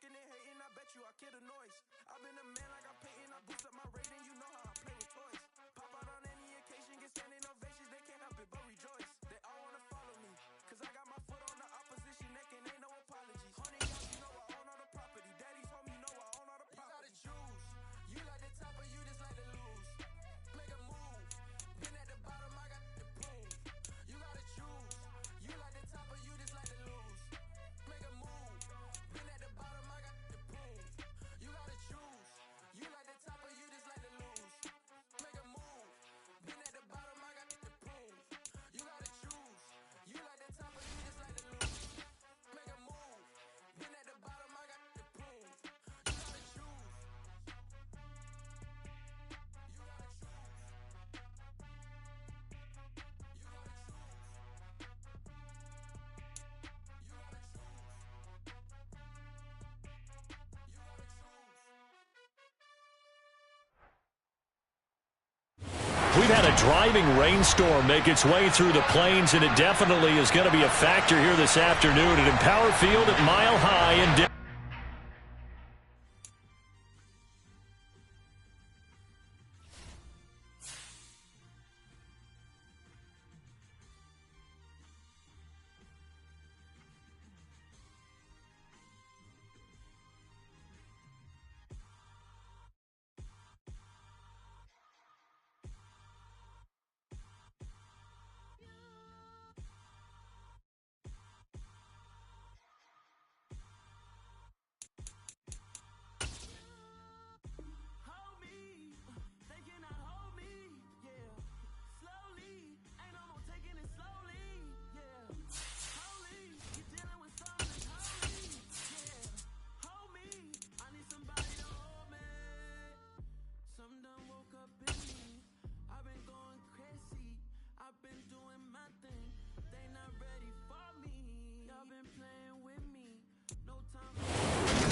Talking and hating, I bet you I kill the noise. I've been a man like I'm Peyton, I boost up my rating, you know how I play with toys. Pop out on any occasion, get standing ovations, they can't help it but rejoice. They all wanna follow me, cause I got my foot on the opposition neck and ain't no apologies. 100 yards, you know I own all the property. Daddy's home, you know I own all the property. You gotta choose, you like the top or you just like to lose. Make a move, been at the bottom, I got the proof. You gotta choose, you like the top or you just like to lose. Make a move, been at the bottom, I got the proof. You gotta choose, you like the top or you just like to lose. Make a move, been at the bottom, I got the proof. You gotta choose, you like the top or you just like to lose. Make a move, been at the bottom, I got the proof. You gotta choose. You gotta choose. You gotta choose. You gotta choose. We've had a driving rainstorm make its way through the plains, and it definitely is going to be a factor here this afternoon at Empower Field at Mile High in Denver.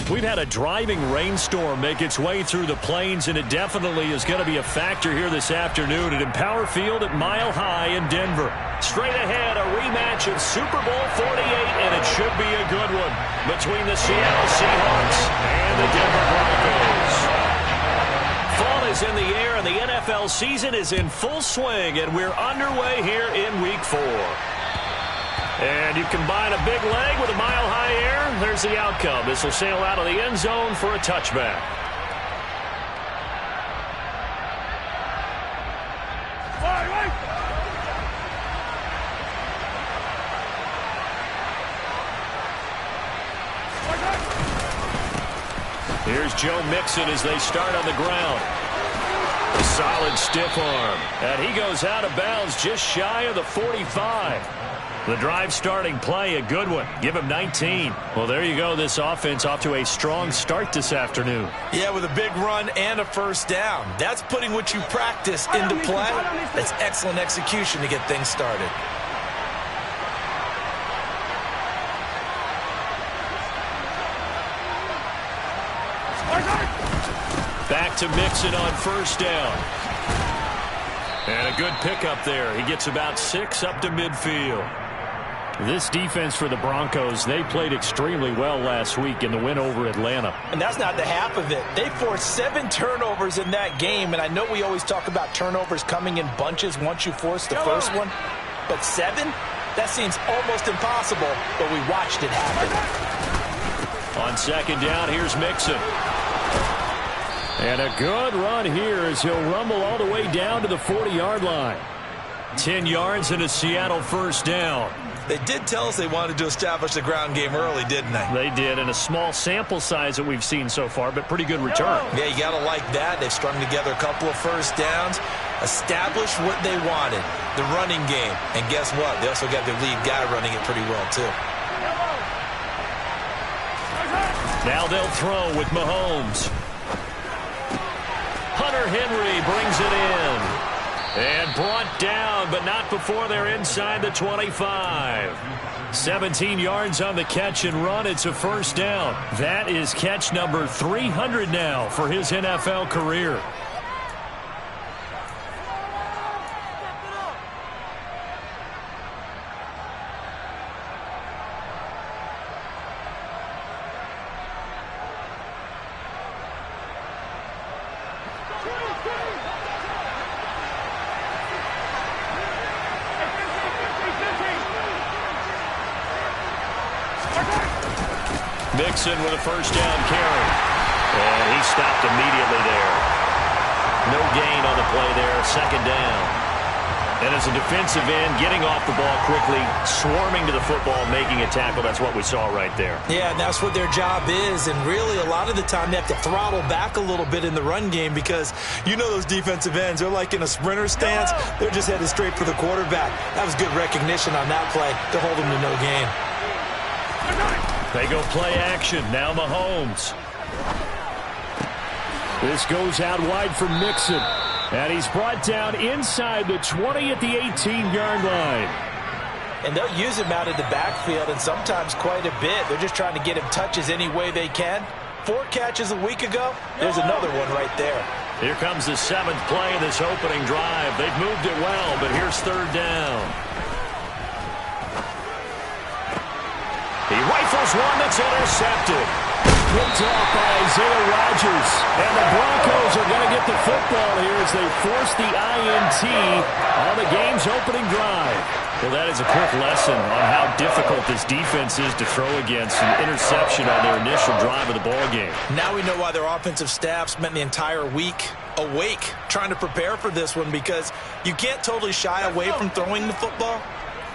We've had a driving rainstorm make its way through the plains, and it definitely is going to be a factor here this afternoon at Empower Field at Mile High in Denver. Straight ahead, a rematch of Super Bowl 48, and it should be a good one between the Seattle Seahawks and the Denver Broncos. Fall is in the air, and the NFL season is in full swing, and we're underway here in Week 4. And you combine a big leg with a mile-high air, there's the outcome. This will sail out of the end zone for a touchback. Here's Joe Mixon as they start on the ground. A solid stiff arm. And he goes out of bounds just shy of the 45. The drive starting play, a good one. Give him 19. Well, there you go. This offense off to a strong start this afternoon. Yeah, with a big run and a first down. That's putting what you practice into play. That's excellent execution to get things started. Back to Mixon on first down. And a good pickup there. He gets about 6 up to midfield. This defense for the Broncos, they played extremely well last week in the win over Atlanta. And that's not the half of it. They forced 7 turnovers in that game, and I know we always talk about turnovers coming in bunches once you force the first one, but 7? That seems almost impossible, but we watched it happen. On second down, here's Mixon. And a good run here as he'll rumble all the way down to the 40-yard line. 10 yards and a Seattle first down. They did tell us they wanted to establish the ground game early, didn't they? They did, and a small sample size that we've seen so far, but pretty good return. Yeah, you got to like that. They've strung together a couple of first downs, established what they wanted, the running game. And guess what? They also got their lead guy running it pretty well, too. Now they'll throw with Mahomes. Hunter Henry brings it in. And brought down, but not before they're inside the 25. 17 yards on the catch and run. It's a first down. That is catch number 300 now for his NFL career. Mixon with a first down carry. And he stopped immediately there. No gain on the play there, second down. And as a defensive end, getting off the ball quickly, swarming to the football, making a tackle, that's what we saw right there. Yeah, and that's what their job is. And really, a lot of the time, they have to throttle back a little bit in the run game because you know those defensive ends, they're like in a sprinter stance. They're just headed straight for the quarterback. That was good recognition on that play to hold them to no gain. They go play action. Now Mahomes. This goes out wide for Mixon. And he's brought down inside the 20 at the 18-yard line. And they'll use him out in the backfield, and sometimes quite a bit. They're just trying to get him touches any way they can. 4 catches a week ago. There's another one right there. Here comes the 7th play of this opening drive. They've moved it well, but here's third down. He rifles one that's intercepted. Picked off by Isaiah Rodgers. And the Broncos are going to get the football here as they force the INT on the game's opening drive. Well, that is a quick lesson on how difficult this defense is to throw against an interception on their initial drive of the ballgame. Now we know why their offensive staff spent the entire week awake trying to prepare for this one, because you can't totally shy away from throwing the football.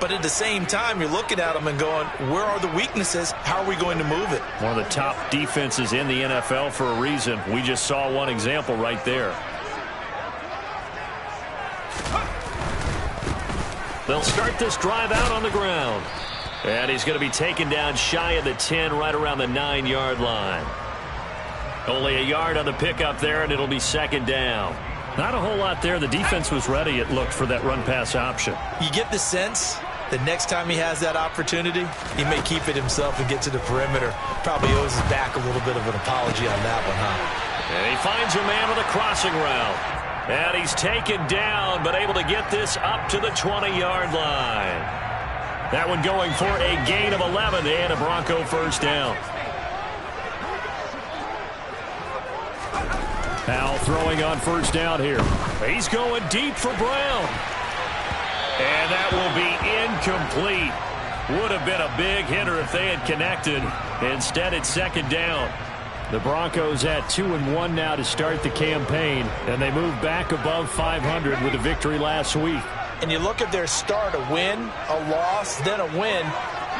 But at the same time, you're looking at them and going, where are the weaknesses? How are we going to move it? One of the top defenses in the NFL for a reason. We just saw one example right there. They'll start this drive out on the ground. And he's going to be taken down shy of the 10, right around the 9-yard line. Only a yard on the pickup there, and it'll be second down. Not a whole lot there. The defense was ready, it looked, for that run-pass option. You get the sense the next time he has that opportunity, he may keep it himself and get to the perimeter. Probably owes his back a little bit of an apology on that one, huh? And he finds a man with a crossing route. And he's taken down, but able to get this up to the 20-yard line. That one going for a gain of 11 and a Bronco first down. Powell throwing on first down here. He's going deep for Brown. And that will be incomplete. Would have been a big hitter if they had connected. Instead, it's second down. The Broncos at 2-1 now to start the campaign, and they move back above 500 with a victory last week. And you look at their start, a win, a loss, then a win.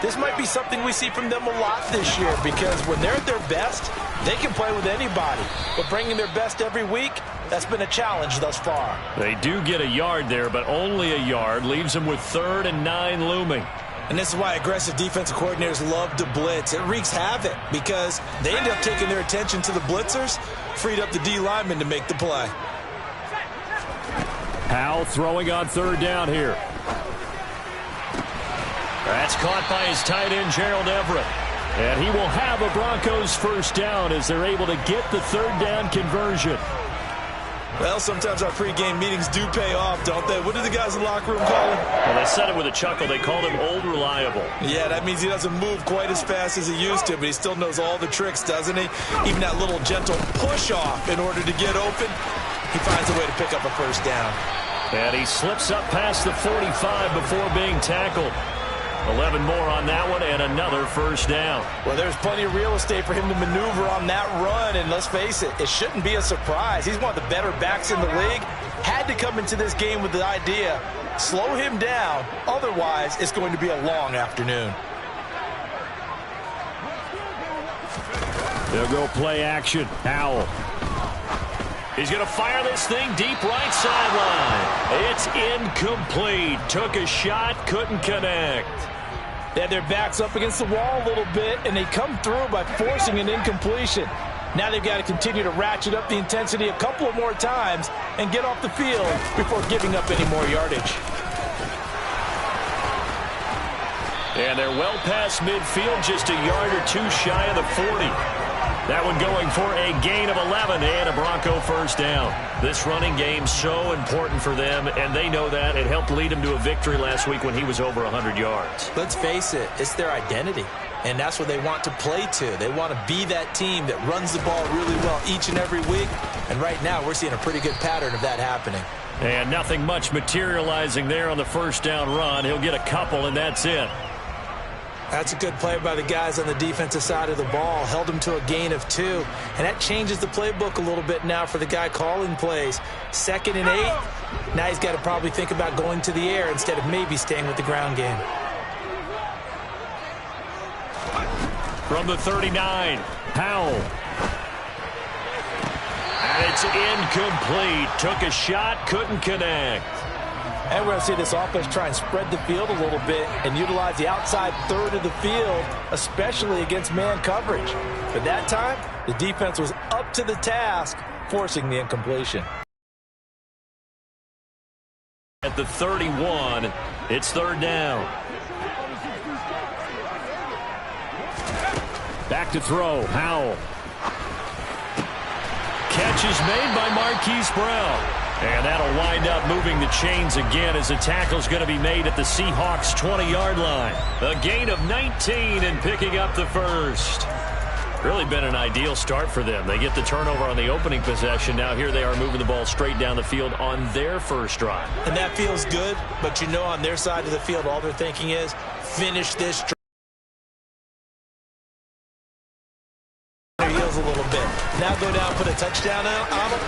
This might be something we see from them a lot this year, because when they're at their best, they can play with anybody. But bringing their best every week, that's been a challenge thus far. They do get a yard there, but only a yard. Leaves them with 3rd and 9 looming. And this is why aggressive defensive coordinators love to blitz. It wreaks havoc because they end up taking their attention to the blitzers, freed up the D linemen to make the play. Powell throwing on third down here. That's caught by his tight end, Gerald Everett. And he will have a Broncos first down as they're able to get the third down conversion. Well, sometimes our pregame meetings do pay off, don't they? What do the guys in the locker room call him? Well, they said it with a chuckle. They called him Old Reliable. Yeah, that means he doesn't move quite as fast as he used to, but he still knows all the tricks, doesn't he? Even that little gentle push-off in order to get open, he finds a way to pick up a first down. And he slips up past the 45 before being tackled. 11 more on that one, and another first down. Well, there's plenty of real estate for him to maneuver on that run, and let's face it, it shouldn't be a surprise. He's one of the better backs in the league. Had to come into this game with the idea, slow him down, otherwise it's going to be a long afternoon. They'll go play action. Powell. He's going to fire this thing deep right sideline. It's incomplete. Took a shot, couldn't connect. They had their backs up against the wall a little bit, and they come through by forcing an incompletion. Now they've got to continue to ratchet up the intensity a couple of more times and get off the field before giving up any more yardage. And they're well past midfield, just a yard or two shy of the 40. That one going for a gain of 11 and a Bronco first down. This running game so important for them, and they know that. It helped lead them to a victory last week when he was over 100 yards. Let's face it, it's their identity, and that's what they want to play to. They want to be that team that runs the ball really well each and every week, and right now we're seeing a pretty good pattern of that happening. And nothing much materializing there on the first down run. He'll get a couple, and that's it. That's a good play by the guys on the defensive side of the ball. Held him to a gain of 2. And that changes the playbook a little bit now for the guy calling plays. 2nd and 8. Now he's got to probably think about going to the air instead of maybe staying with the ground game. From the 39, Powell. And it's incomplete. Took a shot, couldn't connect. And we're going to see this offense try and spread the field a little bit and utilize the outside third of the field, especially against man coverage. But that time, the defense was up to the task, forcing the incompletion. At the 31, it's 3rd down. Back to throw, Howell. Catch is made by Marquise Brown. And that'll wind up moving the chains again as the tackle's going to be made at the Seahawks' 20-yard line. A gain of 19 and picking up the first. Really been an ideal start for them. They get the turnover on the opening possession. Now here they are moving the ball straight down the field on their first drive. And that feels good, but you know on their side of the field, all they're thinking is finish this drive. A little bit. Now go down, put a touchdown on them.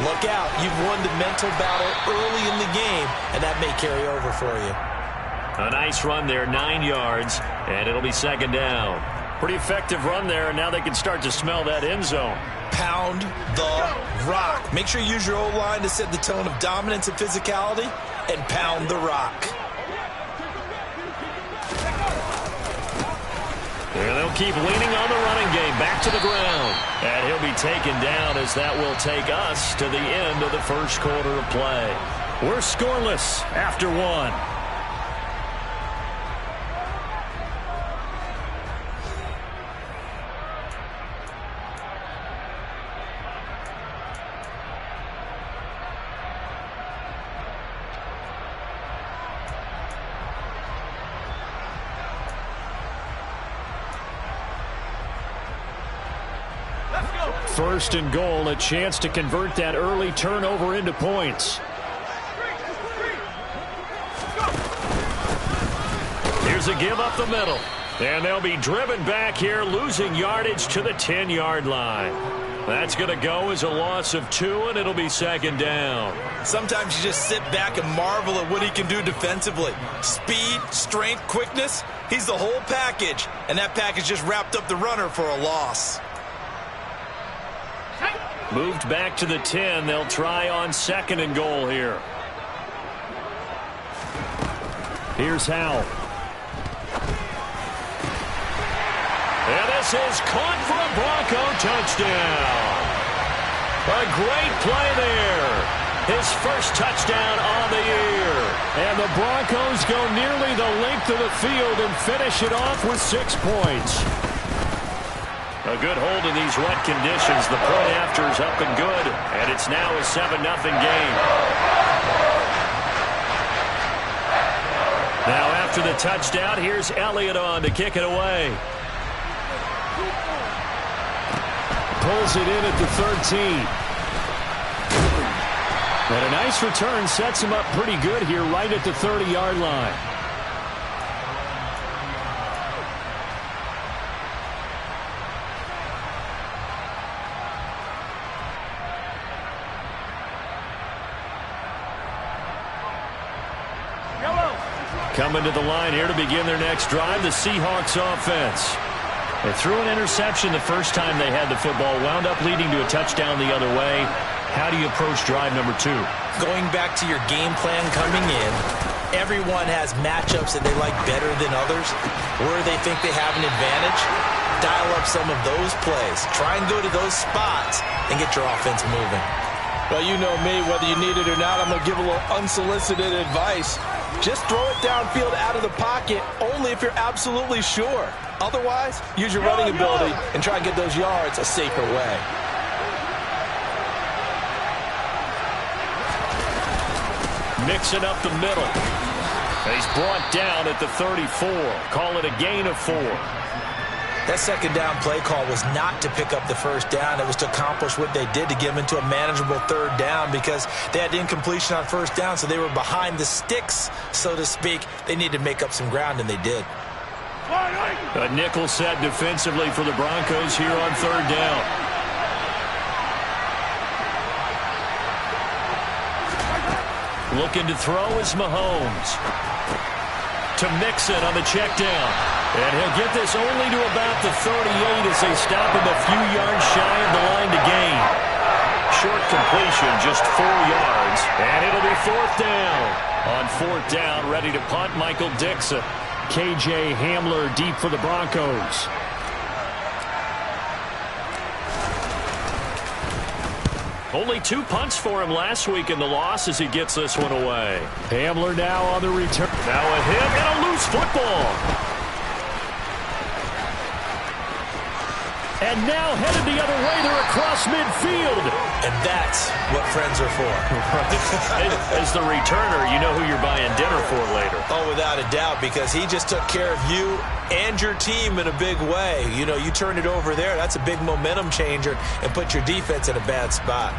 Look out. You've won the mental battle early in the game, and that may carry over for you. A nice run there, 9 yards, and it'll be 2nd down. Pretty effective run there, and now they can start to smell that end zone. Pound the rock. Make sure you use your O-line to set the tone of dominance and physicality, and pound the rock. And they'll keep leaning on the running game. Back to the ground. And he'll be taken down as that will take us to the end of the first quarter of play. We're scoreless after 1. First and goal, a chance to convert that early turnover into points. Here's a give up the middle. And they'll be driven back here, losing yardage to the 10-yard line. That's going to go as a loss of 2, and it'll be 2nd down. Sometimes you just sit back and marvel at what he can do defensively. Speed, strength, quickness, he's the whole package. And that package just wrapped up the runner for a loss. Moved back to the 10. They'll try on 2nd and goal here. Here's Howell. And this is caught for a Bronco touchdown. A great play there. His first touchdown on the year. And the Broncos go nearly the length of the field and finish it off with 6 points. A good hold in these wet conditions. The point after is up and good, and it's now a 7-0 game. Now after the touchdown, here's Elliott on to kick it away. Pulls it in at the 13. And a nice return sets him up pretty good here right at the 30-yard line. Coming to the line here to begin their next drive, the Seahawks offense. They threw an interception the first time they had the football, wound up leading to a touchdown the other way. How do you approach drive number 2? Going back to your game plan coming in, everyone has matchups that they like better than others, where they think they have an advantage. Dial up some of those plays. Try and go to those spots and get your offense moving. Well, you know me, whether you need it or not, I'm going to give a little unsolicited advice. Just throw it downfield out of the pocket only if you're absolutely sure. Otherwise, use your running ability and try and get those yards a safer way. Mixing up the middle. He's brought down at the 34. Call it a gain of 4. That second down play call was not to pick up the first down. It was to accomplish what they did, to get them into a manageable 3rd down, because they had incompletion on first down, so they were behind the sticks, so to speak. They needed to make up some ground, and they did. A nickel set defensively for the Broncos here on third down. Looking to throw is Mahomes. To Mixon on the check down. And he'll get this only to about the 38 as they stop him a few yards shy of the line to gain. Short completion, just 4 yards. And it'll be fourth down. On fourth down, ready to punt, Michael Dixon. K.J. Hamler deep for the Broncos. Only 2 punts for him last week in the loss as he gets this one away. Hamler now on the return. Now a hit and a loose football. And now headed the other way. They're across midfield. And that's what friends are for. As the returner, you know who you're buying dinner for later. Oh, without a doubt, because he just took care of you and your team in a big way. You know, you turn it over there. That's a big momentum changer and put your defense in a bad spot.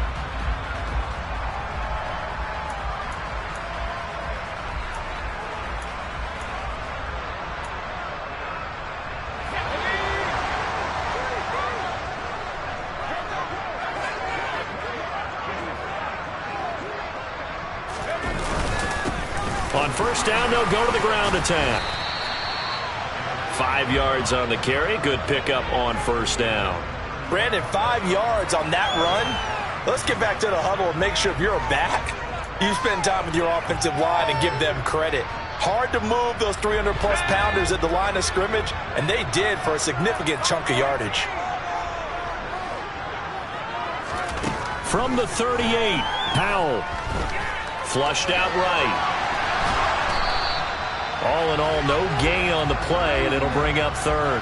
On first down, they'll go to the ground attack. 5 yards on the carry. Good pickup on first down. Brandon, 5 yards on that run. Let's get back to the huddle and make sure if you're a back, you spend time with your offensive line and give them credit. Hard to move those 300-plus pounders at the line of scrimmage, and they did for a significant chunk of yardage. From the 38, Powell. Flushed out right. All in all, no gain on the play, and it'll bring up third.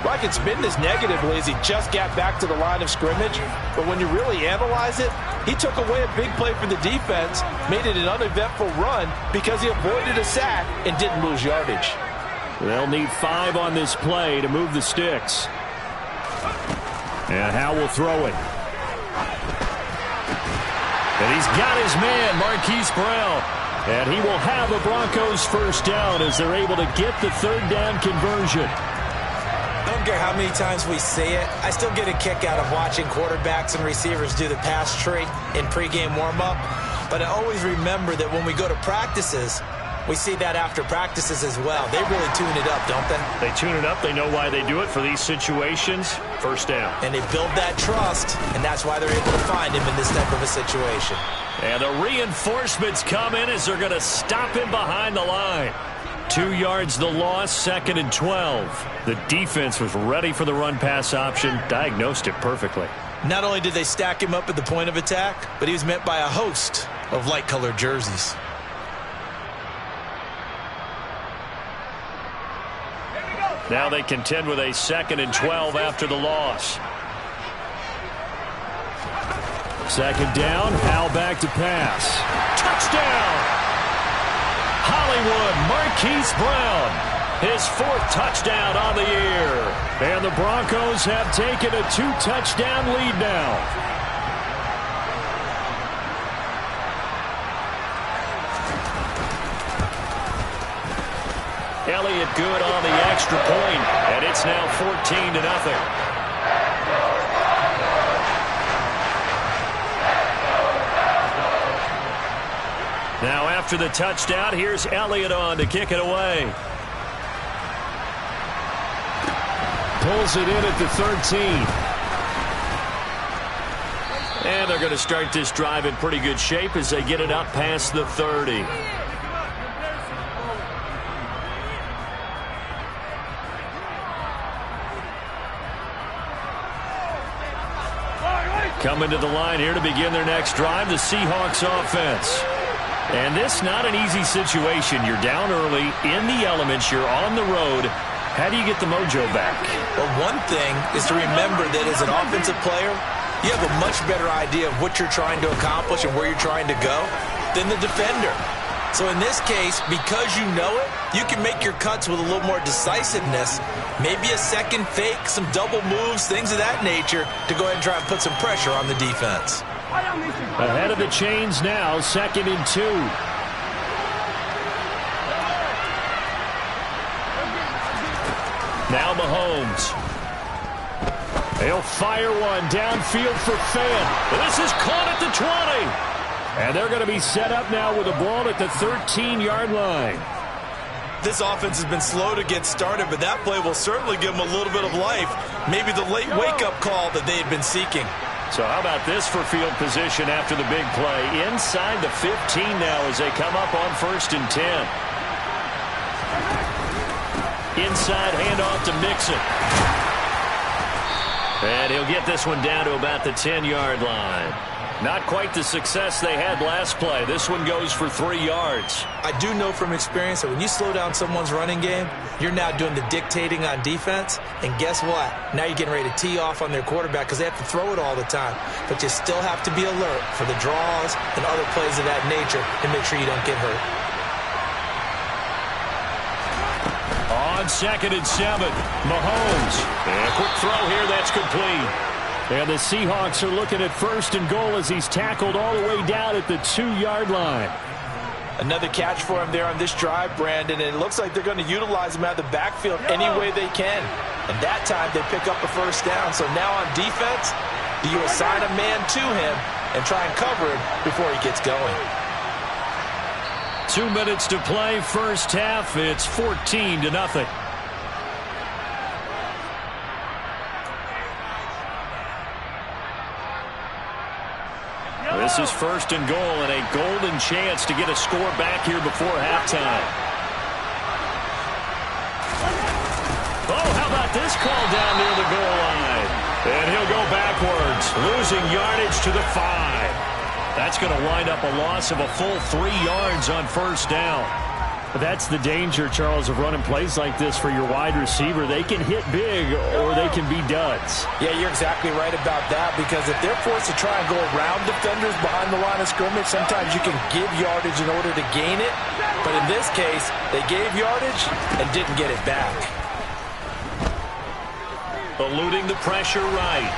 I can spin this negatively as he just got back to the line of scrimmage, but when you really analyze it, he took away a big play for the defense, made it an uneventful run because he avoided a sack and didn't lose yardage. They'll need 5 on this play to move the sticks. And Howe will throw it. And he's got his man, Marquise Brown. And he will have a Broncos first down as they're able to get the third down conversion. I don't care how many times we say it, I still get a kick out of watching quarterbacks and receivers do the pass tree in pregame warm-up. But I always remember that when we go to practices, we see that after practices as well. They really tune it up, don't they? They tune it up. They know why they do it for these situations. First down. And they build that trust, and that's why they're able to find him in this type of a situation. And the reinforcements come in as they're going to stop him behind the line. 2 yards the loss, 2nd and 12. The defense was ready for the run-pass option, diagnosed it perfectly. Not only did they stack him up at the point of attack, but he was met by a host of light-colored jerseys. Now they contend with a 2nd and 12 after the loss. 2nd down, Howell back to pass. Touchdown! Hollywood, Marquise Brown. His 4th touchdown on the year. And the Broncos have taken a 2-touchdown lead now. Elliott good on the extra point, and it's now 14-0. Now after the touchdown, here's Elliott on to kick it away. Pulls it in at the 13. And they're going to start this drive in pretty good shape as they get it up past the 30. Coming to the line here to begin their next drive, the Seahawks offense. And this not an easy situation. You're down early, in the elements, you're on the road. How do you get the mojo back? Well, one thing is to remember that as an offensive player, you have a much better idea of what you're trying to accomplish and where you're trying to go than the defender. So in this case, because you know it, you can make your cuts with a little more decisiveness. Maybe a second fake, some double moves, things of that nature to go ahead and try and put some pressure on the defense. Ahead of the chains now, 2nd and 2. now Mahomes. He'll fire one downfield for Fan. This is caught at the 20. And they're going to be set up now with a ball at the 13-yard line. This offense has been slow to get started, but that play will certainly give them a little bit of life. Maybe the late wake-up call that they had been seeking. So how about this for field position after the big play? Inside the 15 now as they come up on 1st and 10. Inside handoff to Mixon. And he'll get this one down to about the 10-yard line. Not quite the success they had last play. This one goes for 3 yards. I do know from experience that when you slow down someone's running game, you're now doing the dictating on defense. And guess what? Now you're getting ready to tee off on their quarterback because they have to throw it all the time. But you still have to be alert for the draws and other plays of that nature to make sure you don't get hurt. On 2nd and 7, Mahomes. And a quick throw here, that's complete. And the Seahawks are looking at 1st and goal as he's tackled all the way down at the 2-yard line. Another catch for him there on this drive, Brandon, and it looks like they're going to utilize him out of the backfield any way they can. And that time they pick up a 1st down. So now on defense, do you assign a man to him and try and cover him before he gets going? 2 minutes to play, first half. It's 14-0. This is 1st and goal and a golden chance to get a score back here before halftime. Oh, how about this call down near the goal line? And he'll go backwards, losing yardage to the 5. That's going to wind up a loss of a full 3 yards on 1st down. But that's the danger, Charles, of running plays like this for your wide receiver. They can hit big or they can be duds. Yeah, you're exactly right about that, because if they're forced to try and go around defenders behind the line of scrimmage, sometimes you can give yardage in order to gain it. But in this case, they gave yardage and didn't get it back. Eluding the pressure right.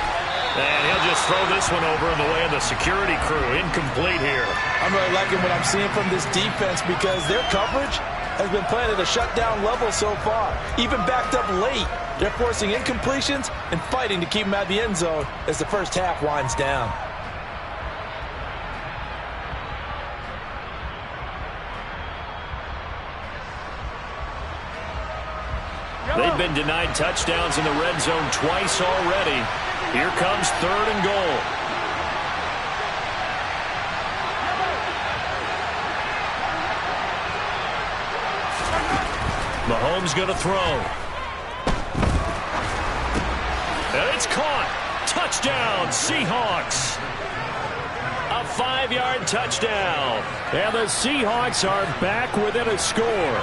And he'll just throw this one over in the way of the security crew. Incomplete here. I'm really liking what I'm seeing from this defense because their coverage has been playing at a shutdown level so far. Even backed up late, they're forcing incompletions and fighting to keep them out of the end zone as the first half winds down. They've been denied touchdowns in the red zone twice already. Here comes 3rd and goal. Mahomes going to throw. And it's caught. Touchdown, Seahawks. A 5-yard touchdown. And the Seahawks are back within a score.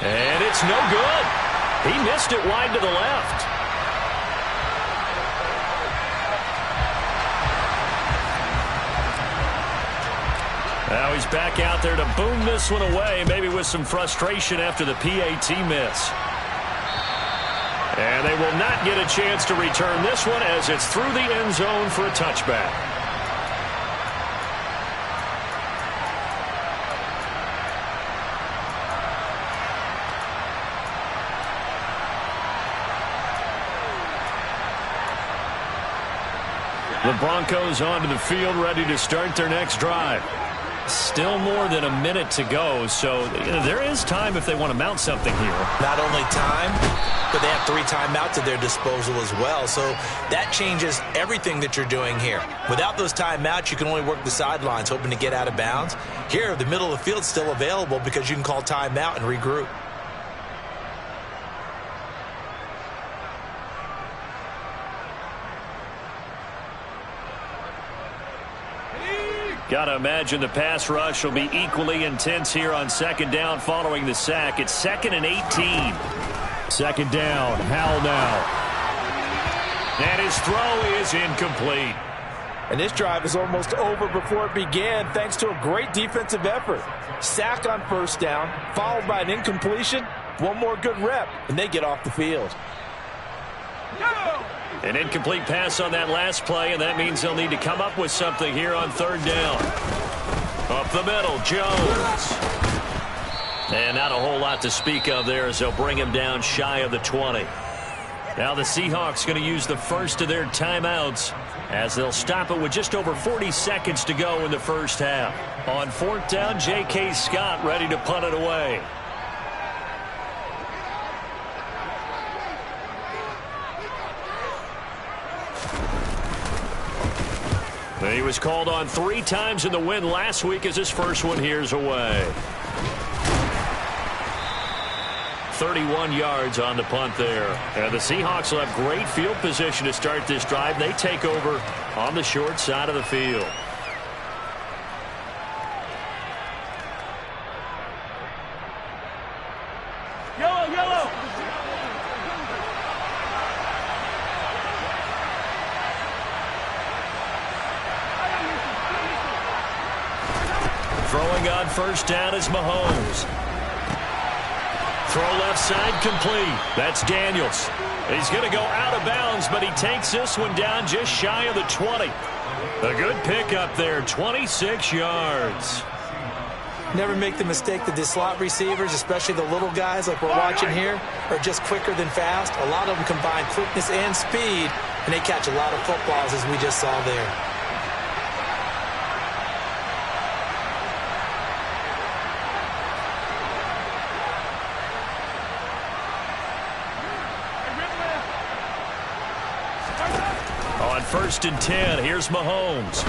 And it's no good. He missed it wide to the left. Now he's back out there to boom this one away, maybe with some frustration after the PAT miss. And they will not get a chance to return this one as it's through the end zone for a touchback. The Broncos onto the field, ready to start their next drive. Still more than a minute to go, so there is time if they want to mount something here. Not only time, but they have 3 timeouts at their disposal as well, so that changes everything that you're doing here. Without those timeouts, you can only work the sidelines, hoping to get out of bounds. Here, the middle of the field's still available because you can call timeout and regroup. Got to imagine the pass rush will be equally intense here on 2nd down following the sack. It's 2nd and 18. 2nd down, Howell now. And his throw is incomplete. And this drive is almost over before it began thanks to a great defensive effort. Sack on 1st down, followed by an incompletion. One more good rep, and they get off the field. An incomplete pass on that last play, and that means they'll need to come up with something here on 3rd down. Up the middle, Jones. And not a whole lot to speak of there as they'll bring him down shy of the 20. Now the Seahawks going to use the first of their timeouts as they'll stop it with just over 40 seconds to go in the first half. On 4th down, J.K. Scott ready to punt it away. He was called on 3 times in the win last week as his first one here's away. 31 yards on the punt there. And the Seahawks will have great field position to start this drive. They take over on the short side of the field. Yellow. Throwing on first down is Mahomes. Throw left side complete. That's Daniels. He's going to go out of bounds, but he takes this one down just shy of the 20. A good pickup there, 26 yards. Never make the mistake that the slot receivers, especially the little guys like we're watching here, are just quicker than fast. A lot of them combine quickness and speed, and they catch a lot of footballs as we just saw there. On 1st and 10, here's Mahomes.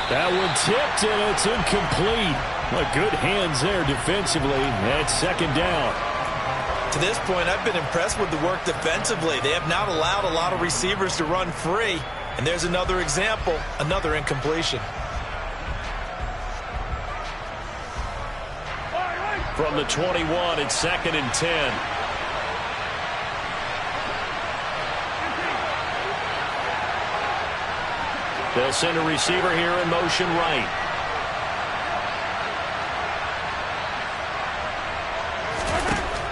That one tipped, and it's incomplete. Well, good hands there defensively. That's 2nd down. To this point, I've been impressed with the work defensively. They have not allowed a lot of receivers to run free. And there's another example, another incompletion. From the 21, it's 2nd and 10. They'll send a receiver here in motion right.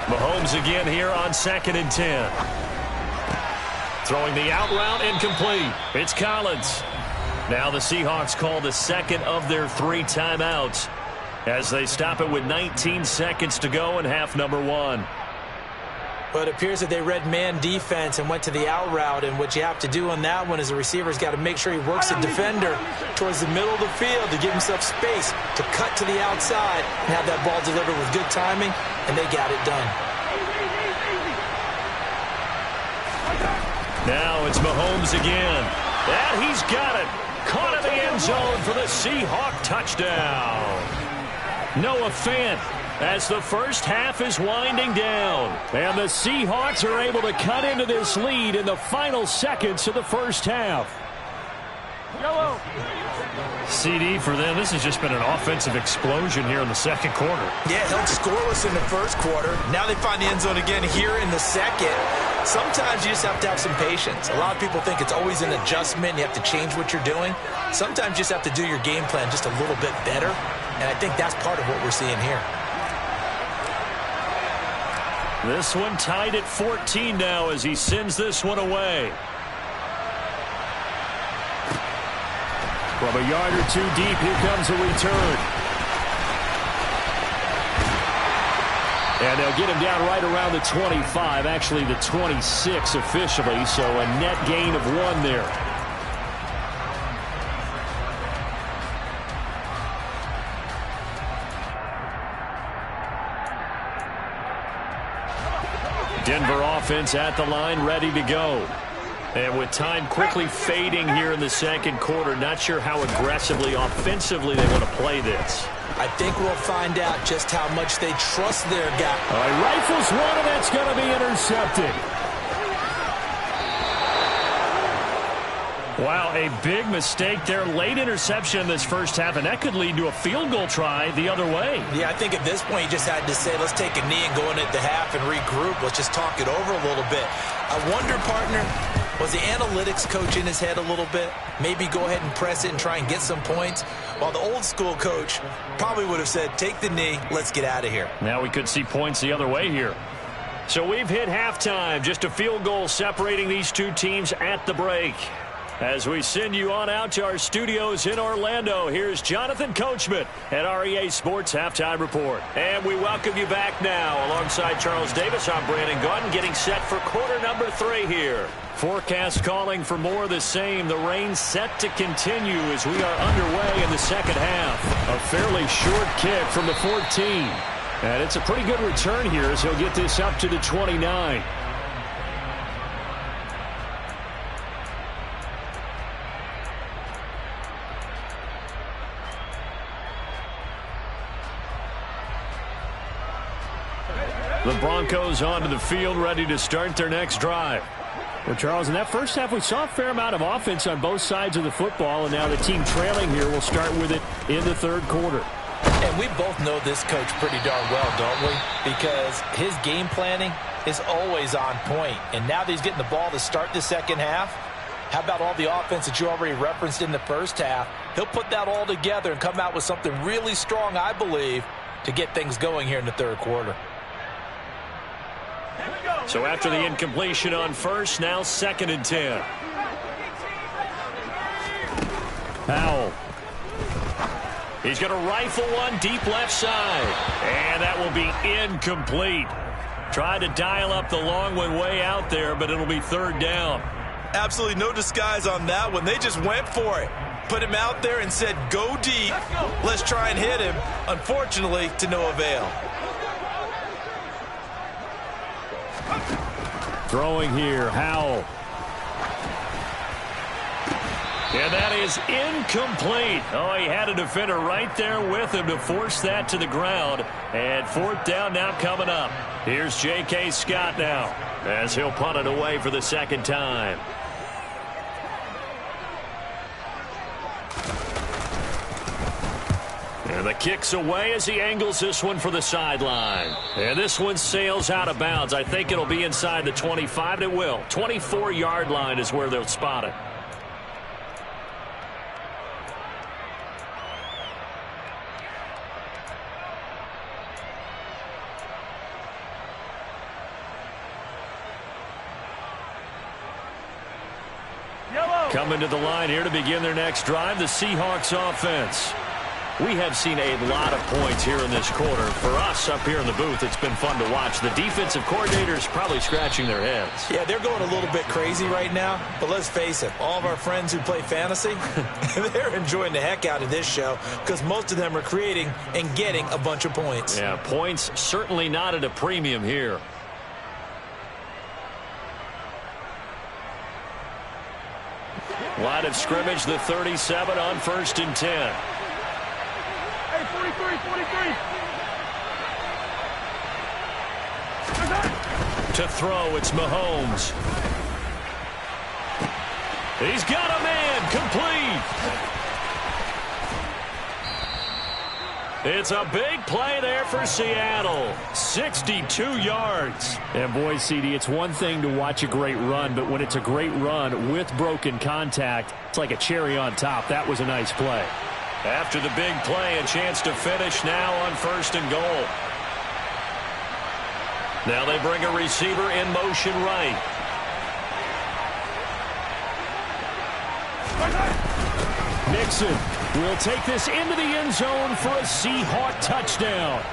Mahomes again here on 2nd and 10. Throwing the out route incomplete. It's Collins. Now the Seahawks call the second of their 3 timeouts as they stop it with 19 seconds to go in half number 1. But it appears that they read man defense and went to the out route. And what you have to do on that one is the receiver's got to make sure he works the defender towards the middle of the field to give himself space to cut to the outside and have that ball delivered with good timing, and they got it done. Now it's Mahomes again. And he's got it. Caught in the end zone for the Seahawk touchdown. Noah Fant, as the first half is winding down. And the Seahawks are able to cut into this lead in the final seconds of the first half. Yellow. CD for them, this has just been an offensive explosion here in the second quarter. Yeah, held scoreless in the first quarter. Now they find the end zone again here in the second. Sometimes you just have to have some patience. A lot of people think it's always an adjustment. You have to change what you're doing. Sometimes you just have to do your game plan just a little bit better. And I think that's part of what we're seeing here. This one tied at 14 now as he sends this one away. From a yard or 2 deep, here comes a return. And they'll get him down right around the 25, actually the 26 officially, so a net gain of 1 there. Denver offense at the line, ready to go. And with time quickly fading here in the second quarter, not sure how aggressively, offensively they want to play this. I think we'll find out just how much they trust their guy. All right, rifles one, and that's going to be intercepted. Wow, a big mistake there. Late interception in this first half, and that could lead to a field goal try the other way. Yeah, I think at this point you just had to say, let's take a knee and go in at the half and regroup. Let's just talk it over a little bit. I wonder, partner, was the analytics coach in his head a little bit? Maybe go ahead and press it and try and get some points? While the old school coach probably would have said, take the knee, let's get out of here. Now we could see points the other way here. So we've hit halftime. Just a field goal separating these two teams at the break. As we send you on out to our studios in Orlando, here's Jonathan Coachman at REA Sports Halftime Report. And we welcome you back now. Alongside Charles Davis, I'm Brandon Gunn, getting set for quarter number 3 here. Forecast calling for more of the same. The rain set to continue as we are underway in the second half. A fairly short kick from the 14. And it's a pretty good return here as he'll get this up to the 29. The Broncos onto the field, ready to start their next drive. Well, Charles, in that first half, we saw a fair amount of offense on both sides of the football, and now the team trailing here will start with it in the third quarter. And we both know this coach pretty darn well, don't we? Because his game planning is always on point. And now that he's getting the ball to start the second half, how about all the offense that you already referenced in the first half? He'll put that all together and come out with something really strong, I believe, to get things going here in the third quarter. So after the incompletion on first, now 2nd and 10. Powell. He's going to rifle one deep left side. And that will be incomplete. Tried to dial up the long one way out there, but it'll be 3rd down. Absolutely no disguise on that one. They just went for it. Put him out there and said, go deep. Let's try and hit him. Unfortunately, to no avail. Throwing here, Howell. And that is incomplete. Oh, he had a defender right there with him to force that to the ground. And 4th down now coming up. Here's J.K. Scott now as he'll punt it away for the 2nd time. And the kick's away as he angles this one for the sideline. And this one sails out of bounds. I think it'll be inside the 25. It will. 24-yard line is where they'll spot it. Coming to the line here to begin their next drive, the Seahawks offense. We have seen a lot of points here in this quarter. For us up here in the booth, it's been fun to watch. The defensive coordinators probably scratching their heads. Yeah, they're going a little bit crazy right now. But let's face it, all of our friends who play fantasy, they're enjoying the heck out of this show because most of them are creating and getting a bunch of points. Yeah, points certainly not at a premium here. Line of scrimmage, the 37 on 1st and 10. 43. To throw, it's Mahomes. He's got a man, complete. It's a big play there for Seattle. 62 yards. And boy, CD, it's one thing to watch a great run, but when it's a great run with broken contact, it's like a cherry on top. That was a nice play. After the big play, a chance to finish now on 1st and goal. Now they bring a receiver in motion right. Nixon will take this into the end zone for a Seahawk touchdown.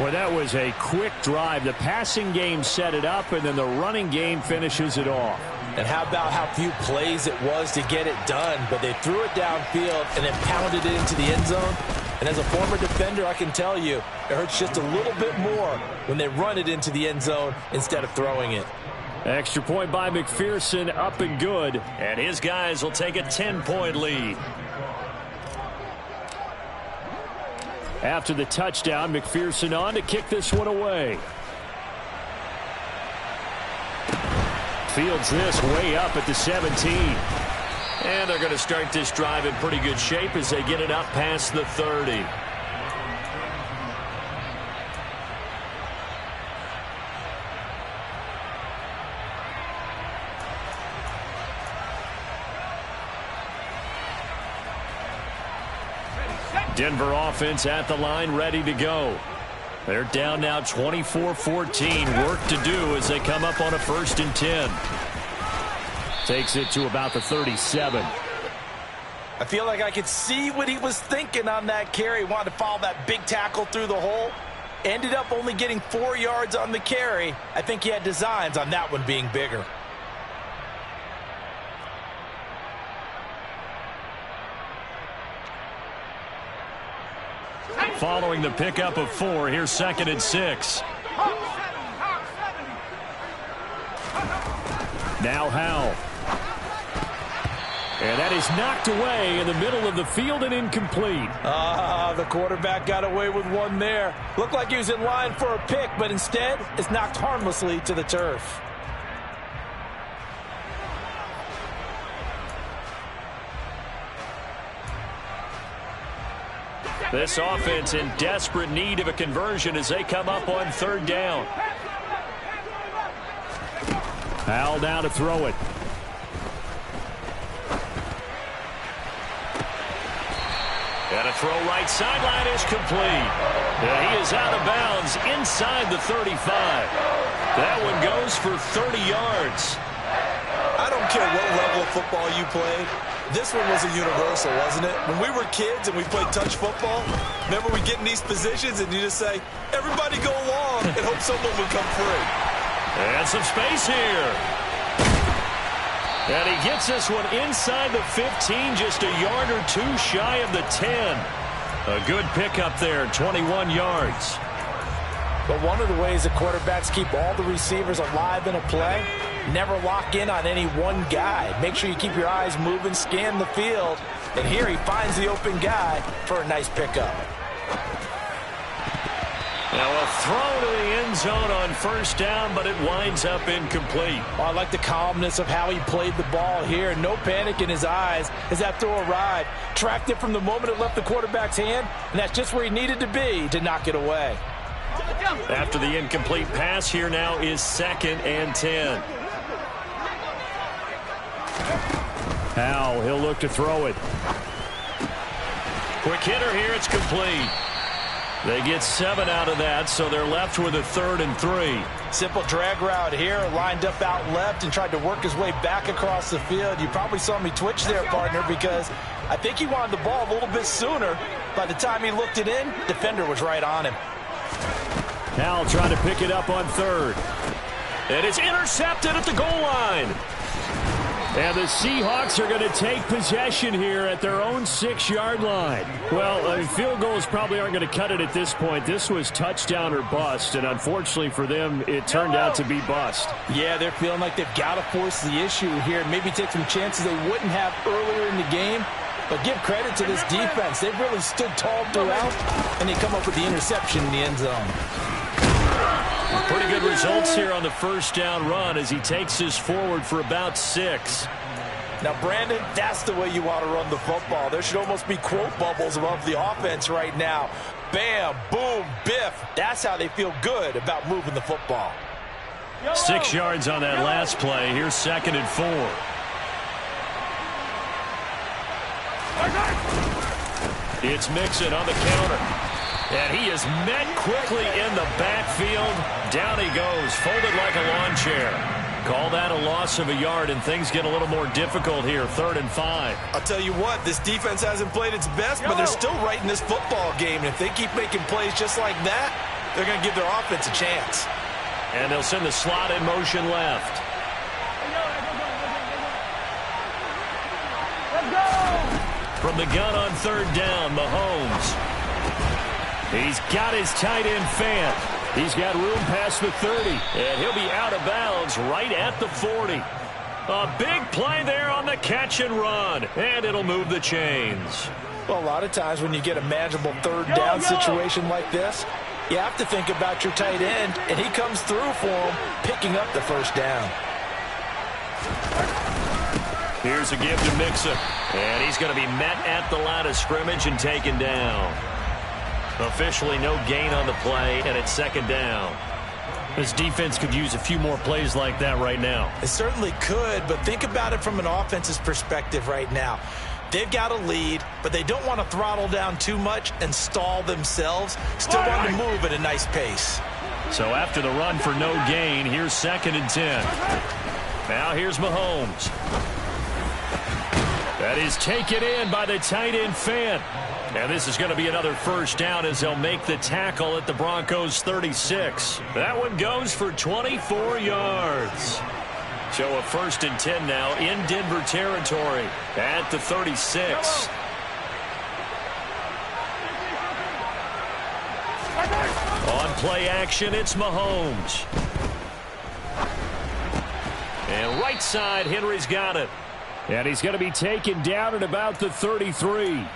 Well, that was a quick drive. The passing game set it up, and then the running game finishes it off. And how about how few plays it was to get it done, but they threw it downfield and then pounded it into the end zone. And as a former defender, I can tell you, it hurts just a little bit more when they run it into the end zone instead of throwing it. Extra point by McPherson, up and good. And his guys will take a 10-point lead. After the touchdown, McPherson on to kick this one away. Fields this way up at the 17. And they're going to start this drive in pretty good shape as they get it up past the 30. Denver offense at the line, ready to go. They're down now 24-14. Work to do as they come up on a 1st and 10. Takes it to about the 37. I feel like I could see what he was thinking on that carry. Wanted to follow that big tackle through the hole. Ended up only getting 4 yards on the carry. I think he had designs on that one being bigger. Following the pickup of 4, here's 2nd and 6. Now Howell. And that is knocked away in the middle of the field and incomplete. The quarterback got away with one there. Looked like he was in line for a pick, but instead it's knocked harmlessly to the turf. This offense in desperate need of a conversion as they come up on 3rd down. Howell down to throw it. And a throw right sideline is complete. He is out of bounds inside the 35. That one goes for 30 yards. I don't care what level of football you played. This one was a universal, wasn't it? When we were kids and we played touch football, remember we get in these positions and you just say, everybody go along and hope someone will come free. And some space here. And he gets this one inside the 15, just a yard or 2 shy of the 10. A good pickup there, 21 yards. But one of the ways the quarterbacks keep all the receivers alive in a play, never lock in on any one guy. Make sure you keep your eyes moving, scan the field. And here he finds the open guy for a nice pickup. Now a throw to the end zone on 1st down, but it winds up incomplete. Oh, I like the calmness of how he played the ball here. No panic in his eyes as that throw arrived. Tracked it from the moment it left the quarterback's hand, and that's just where he needed to be to knock it away. After the incomplete pass, here now is 2nd and 10. Howell, he'll look to throw it. Quick hitter here, it's complete. They get 7 out of that, so they're left with a 3rd and 3. Simple drag route here, lined up out left and tried to work his way back across the field. You probably saw me twitch there, partner, because I think he wanted the ball a little bit sooner. By the time he looked it in, defender was right on him. Howell trying to pick it up on 3rd. And it's intercepted at the goal line. And the Seahawks are going to take possession here at their own 6-yard line. Well, field goals probably aren't going to cut it at this point. This was touchdown or bust, and unfortunately for them, it turned out to be bust. Yeah, they're feeling like they've got to force the issue here and maybe take some chances they wouldn't have earlier in the game. But give credit to this defense. They've really stood tall throughout, and they come up with the interception in the end zone. Pretty good results here on the 1st down run as he takes this forward for about 6. Now, Brandon, that's the way you want to run the football. There should almost be quote bubbles above the offense right now. Bam, boom, biff. That's how they feel good about moving the football. 6 yards on that last play. Here's 2nd and 4. It's Mixon on the counter. And he is met quickly in the backfield. Down he goes, folded like a lawn chair. Call that a loss of a yard, and things get a little more difficult here, 3rd and 5. I'll tell you what, this defense hasn't played its best, but they're still right in this football game. And if they keep making plays just like that, they're going to give their offense a chance. And they'll send the slot in motion left. Let's go! From the gun on 3rd down, Mahomes. He's got his tight end Fant. He's got room past the 30. And he'll be out of bounds right at the 40. A big play there on the catch and run. And it'll move the chains. Well, a lot of times when you get a manageable 3rd down situation like this, you have to think about your tight end, and he comes through for him, picking up the 1st down. Here's a give to Mixon. And he's going to be met at the line of scrimmage and taken down. Officially no gain on the play, and it's 2nd down. This defense could use a few more plays like that right now. It certainly could, but think about it from an offense's perspective right now. They've got a lead, but they don't want to throttle down too much and stall themselves. Still want to move at a nice pace. So after the run for no gain, here's 2nd and 10. Now here's Mahomes. That is taken in by the tight end Fant. And this is going to be another first down as they'll make the tackle at the Broncos 36. That one goes for 24 yards. So a 1st and 10 now in Denver territory at the 36. On play action, it's Mahomes. And right side, Henry's got it. And he's going to be taken down at about the 33.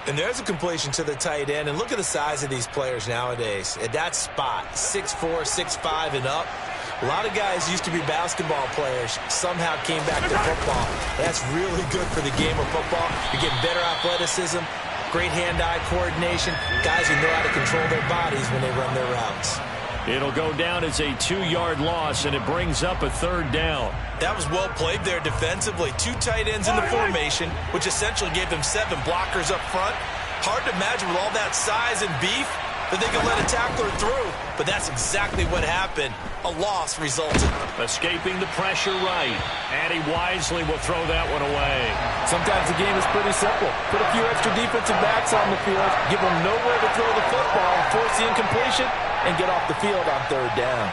And there's a completion to the tight end. And look at the size of these players nowadays. At that spot, 6'4", 6'5", and up. A lot of guys used to be basketball players, somehow came back to football. That's really good for the game of football. You're getting better athleticism, great hand-eye coordination, guys who know how to control their bodies when they run their routes. It'll go down as a 2-yard loss, and it brings up a 3rd down. That was well played there defensively. 2 tight ends in the formation, which essentially gave them 7 blockers up front. Hard to imagine with all that size and beef that they could let a tackler through, but that's exactly what happened. A loss resulted. Escaping the pressure right, and he wisely will throw that one away. Sometimes the game is pretty simple. Put a few extra defensive backs on the field, give them nowhere to throw the football, force the incompletion, and get off the field on 3rd down.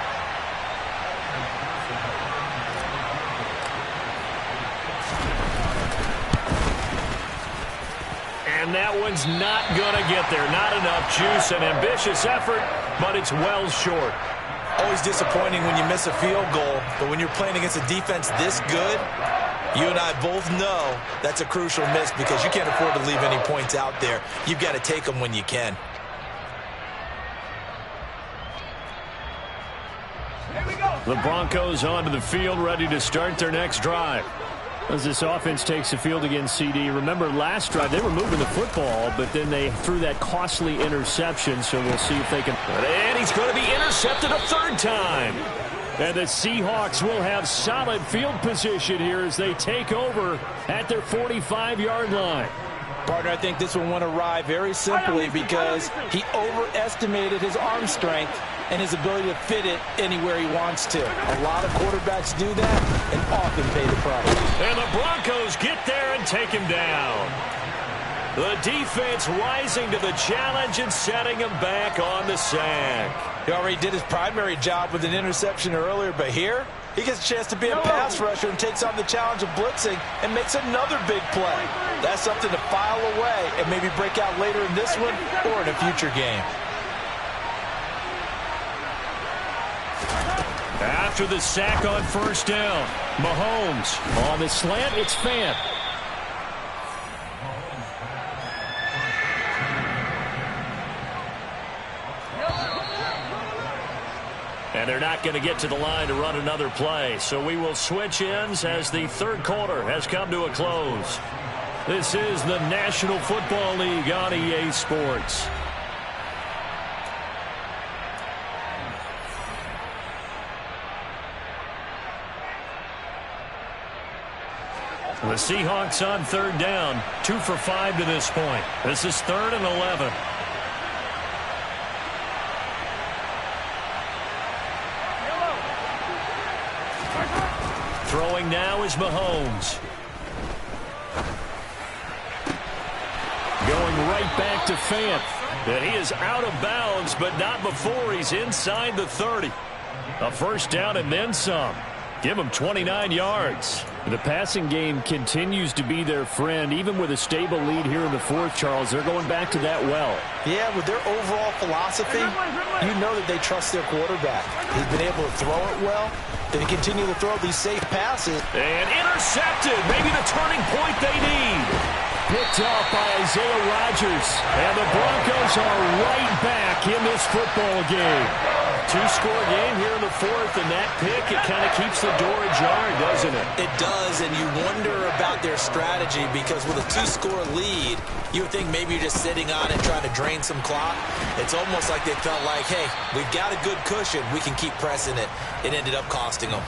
And that one's not going to get there. Not enough juice. An ambitious effort, but it's well short. Always disappointing when you miss a field goal, but when you're playing against a defense this good, you and I both know that's a crucial miss because you can't afford to leave any points out there. You've got to take them when you can. The Broncos onto the field, ready to start their next drive. As this offense takes the field against CD, remember last drive they were moving the football, but then they threw that costly interception, so we'll see if they can. And he's going to be intercepted a 3rd time. And the Seahawks will have solid field position here as they take over at their 45-yard line. Partner, I think this one went awry very simply because he overestimated his arm strength and his ability to fit it anywhere he wants to. A lot of quarterbacks do that and often pay the price. And the Broncos get there and take him down. The defense rising to the challenge and setting him back on the sack. He already did his primary job with an interception earlier, but here he gets a chance to be a pass rusher and takes on the challenge of blitzing and makes another big play. That's something to file away and maybe break out later in this one or in a future game. After the sack on 1st down, Mahomes on the slant, it's Fant. And they're not going to get to the line to run another play. So we will switch ends as the 3rd quarter has come to a close. This is the National Football League on EA Sports. The Seahawks on 3rd down, 2 for 5 to this point. This is 3rd and 11. Throwing now is Mahomes. Going right back to Fant. And he is out of bounds, but not before he's inside the 30. A 1st down and then some. Give him 29 yards. The passing game continues to be their friend, even with a stable lead here in the 4th, Charles. They're going back to that well. Yeah, with their overall philosophy, you know that they trust their quarterback. He's been able to throw it well. They continue to throw these safe passes. And intercepted. Maybe the turning point they need. Picked off by Isaiah Rodgers. And the Broncos are right back in this football game. 2-score game here in the 4th, and that pick, it kind of keeps the door ajar, doesn't it? It does, and you wonder about their strategy because with a 2-score lead, you would think maybe you're just sitting on it trying to drain some clock. It's almost like they felt like, hey, we've got a good cushion. We can keep pressing it. It ended up costing them.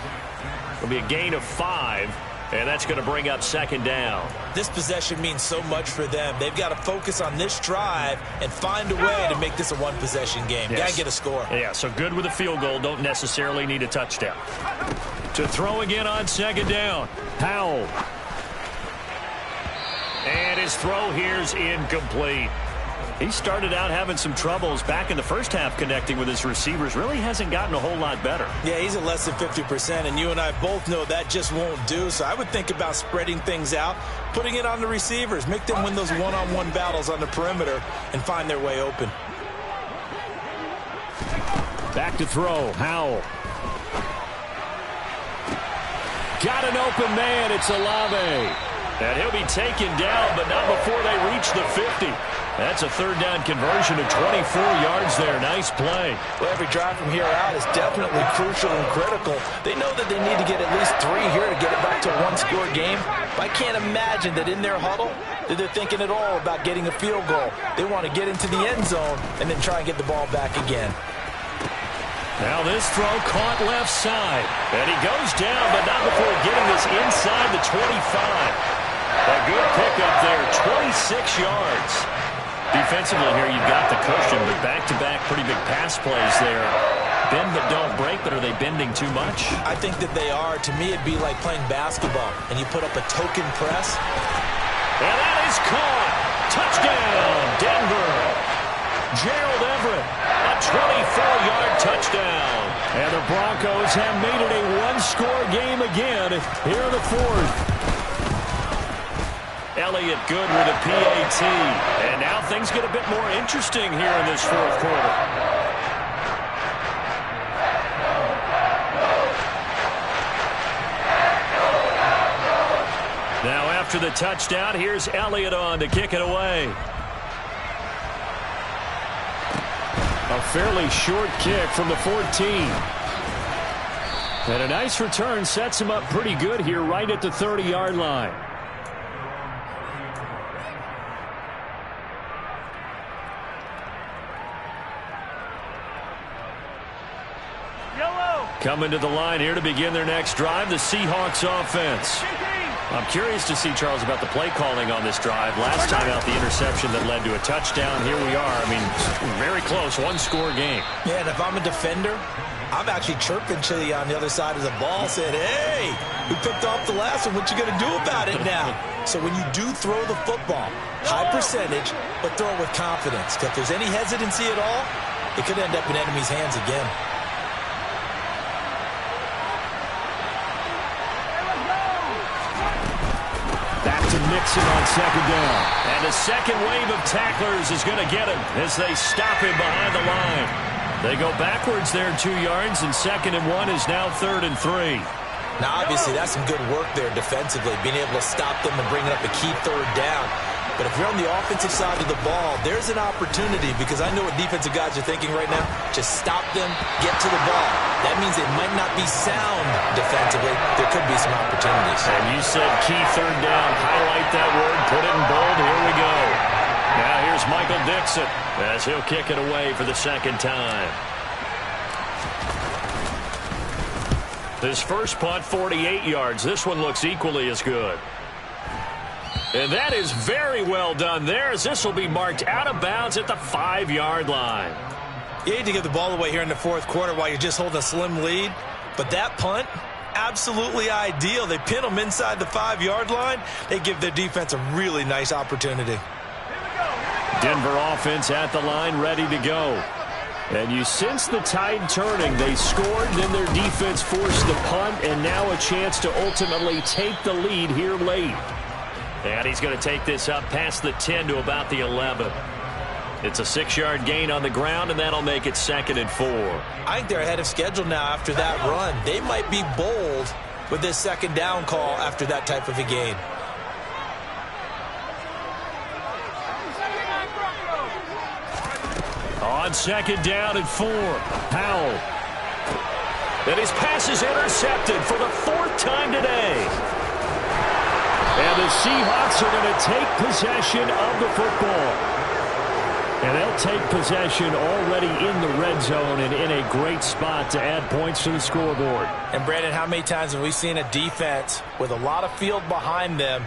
It'll be a gain of 5, And that's going to bring up second down. This possession means so much for them. They've got to focus on this drive and find a way to make this a one-possession game. Yes. Got to get a score. Yeah, so good with a field goal. Don't necessarily need a touchdown. To throw again on second down. Powell. And his throw here's incomplete. He started out having some troubles back in the first half connecting with his receivers. Really hasn't gotten a whole lot better. Yeah, he's at less than 50%, and you and I both know that just won't do. So I would think about spreading things out, putting it on the receivers, make them win those one-on-one battles on the perimeter and find their way open. Back to throw. Howell. Got an open man. It's Olave. And he'll be taken down, but not before they reach the 50. That's a third down conversion of 24 yards there. Nice play. Well, every drive from here out is definitely crucial and critical. They know that they need to get at least 3 here to get it back to a one-score game. But I can't imagine that in their huddle that they're thinking at all about getting a field goal. They want to get into the end zone and then try and get the ball back again. Now this throw caught left side. And he goes down, but not before getting this inside the 25. A good pickup there, 26 yards. Defensively here, you've got the cushion, but back-to-back pretty big pass plays there. Bend but don't break, but are they bending too much? I think that they are. To me, it'd be like playing basketball, and you put up a token press. And that is caught. Touchdown, Denver. Gerald Everett, a 24-yard touchdown. And the Broncos have made it a one-score game again here in the fourth. Elliott good with a PAT. And now things get a bit more interesting here in this fourth quarter. Now after the touchdown, here's Elliott on to kick it away. A fairly short kick from the 14. And a nice return sets him up pretty good here right at the 30-yard line. Coming to the line here to begin their next drive, the Seahawks offense. I'm curious to see, Charles, about the play calling on this drive. Last time out, the interception that led to a touchdown. Here we are. I mean, very close, one-score game. Yeah, and if I'm a defender, I'm actually chirping to you on the other side of the ball, saying, hey, we picked off the last one. What you going to do about it now? So when you do throw the football, high percentage, but throw it with confidence. Because if there's any hesitancy at all, it could end up in enemy's hands again. Mixon on second down. And a second wave of tacklers is going to get him as they stop him behind the line. They go backwards there 2 yards, and 2nd and 1 is now 3rd and 3. Now, obviously, that's some good work there defensively, being able to stop them and bringing up a key 3rd down. But if you're on the offensive side of the ball, there's an opportunity, because I know what defensive guys are thinking right now. Just stop them, get to the ball. That means it might not be sound defensively. There could be some opportunities. And you said key 3rd down. Highlight that word, put it in bold. Here we go. Now here's Michael Dixon as he'll kick it away for the 2nd time. His first punt, 48 yards. This one looks equally as good. And that is very well done there, as this will be marked out of bounds at the 5-yard line. You hate to give the ball away here in the fourth quarter while you're just holding a slim lead. But that punt, absolutely ideal. They pin them inside the 5-yard line. They give their defense a really nice opportunity. Denver offense at the line, ready to go. And you sense the tide turning. They scored, then their defense forced the punt, and now a chance to ultimately take the lead here late. And he's going to take this up past the 10 to about the 11. It's a 6-yard gain on the ground, and that'll make it 2nd and 4. I think they're ahead of schedule now after that run. They might be bold with this 2nd down call after that type of a gain. On 2nd down and 4, Powell. And his pass is intercepted for the 4th time today. And the Seahawks are going to take possession of the football. And they'll take possession already in the red zone and in a great spot to add points to the scoreboard. And, Brandon, how many times have we seen a defense with a lot of field behind them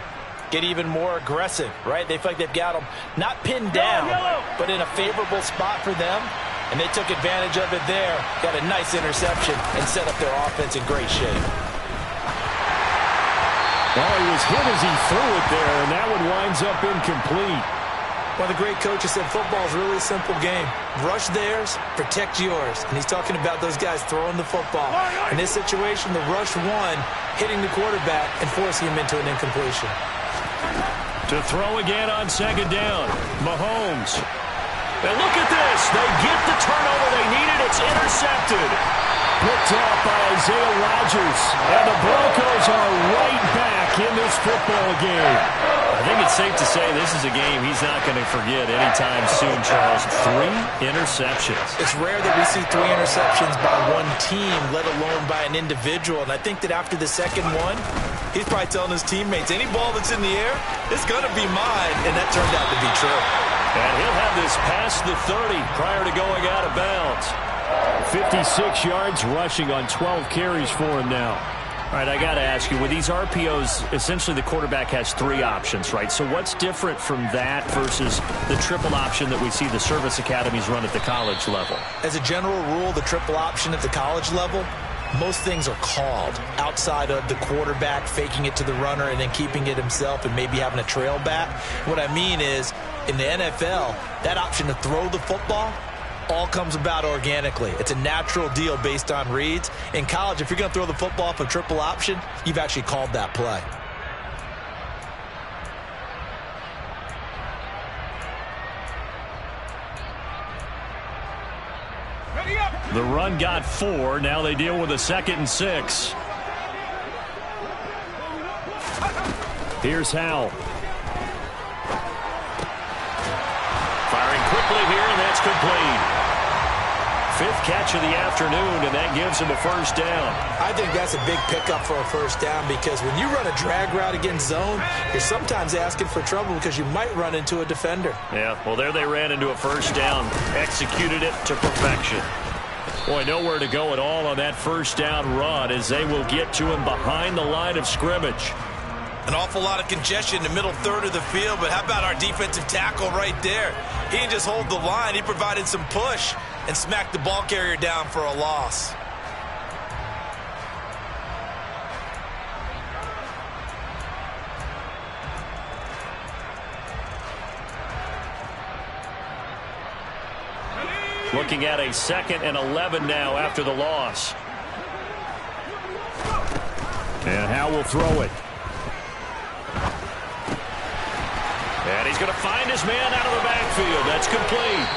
get even more aggressive, right? They feel like they've got them not pinned down, but in a favorable spot for them. And they took advantage of it there, got a nice interception, and set up their offense in great shape. Well, he was hit as he threw it there, and that one winds up incomplete. One of the great coaches said football is really a simple game. Rush theirs, protect yours. And he's talking about those guys throwing the football. In this situation, the rush one, hitting the quarterback and forcing him into an incompletion. To throw again on second down, Mahomes. And look at this. They get the turnover they needed. It's intercepted. Picked off by Isaiah Rodgers. And the Broncos are right back in this football game. I think it's safe to say this is a game he's not going to forget anytime soon, Charles. 3 interceptions. It's rare that we see 3 interceptions by one team, let alone by an individual. And I think that after the second one, he's probably telling his teammates, any ball that's in the air, it's going to be mine. And that turned out to be true. And he'll have this past the 30 prior to going out of bounds. 56 yards rushing on 12 carries for him now. All right, I got to ask you, with these RPOs, essentially the quarterback has 3 options, right? So what's different from that versus the triple option that we see the service academies run at the college level? As a general rule, the triple option at the college level, most things are called outside of the quarterback faking it to the runner and then keeping it himself and maybe having a trail back. What I mean is, in the NFL, that option to throw the football all comes about organically. It's a natural deal based on reads. In college, if you're going to throw the football off a triple option, you've actually called that play. The run got 4. Now they deal with a 2nd and 6. Here's Howell. Firing quickly here, and that's complete. 5th catch of the afternoon, and that gives him a first down. I think that's a big pickup for a first down because when you run a drag route against zone, you're sometimes asking for trouble because you might run into a defender. Yeah, well, there they ran into a first down, executed it to perfection. Boy, nowhere to go at all on that first down run as they will get to him behind the line of scrimmage. An awful lot of congestion in the middle third of the field, but how about our defensive tackle right there? He didn't just hold the line, he provided some push and smacked the ball carrier down for a loss. Looking at a 2nd and 11 now after the loss. And Howell will throw it. And he's going to find his man out of the backfield. That's complete.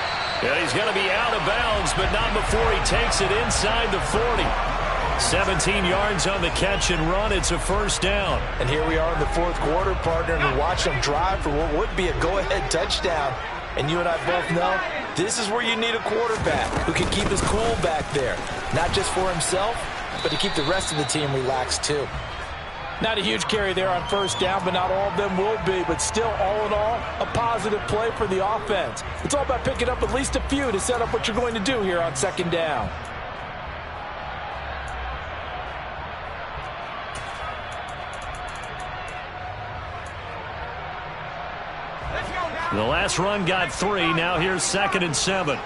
And he's going to be out of bounds, but not before he takes it inside the 40. 17 yards on the catch and run. It's a first down. And here we are in the 4th quarter, partner, and watch them drive for what would be a go-ahead touchdown. And you and I both know this is where you need a quarterback who can keep his cool back there. Not just for himself, but to keep the rest of the team relaxed too. Not a huge carry there on first down, but not all of them will be. But still, all in all, a positive play for the offense. It's all about picking up at least a few to set up what you're going to do here on second down. The last run got 3. Now here's 2nd and 7.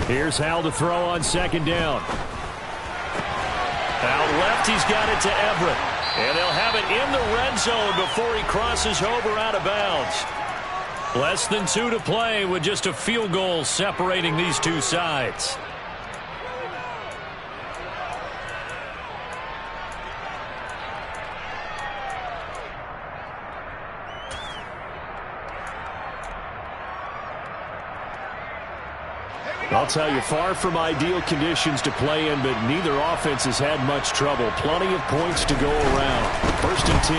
Here's Howell to throw on second down. Out left, he's got it to Everett. And they'll have it in the red zone before he crosses over out of bounds. Less than 2 to play with just a field goal separating these two sides. I'll tell you, far from ideal conditions to play in, but neither offense has had much trouble. Plenty of points to go around. 1st and 10.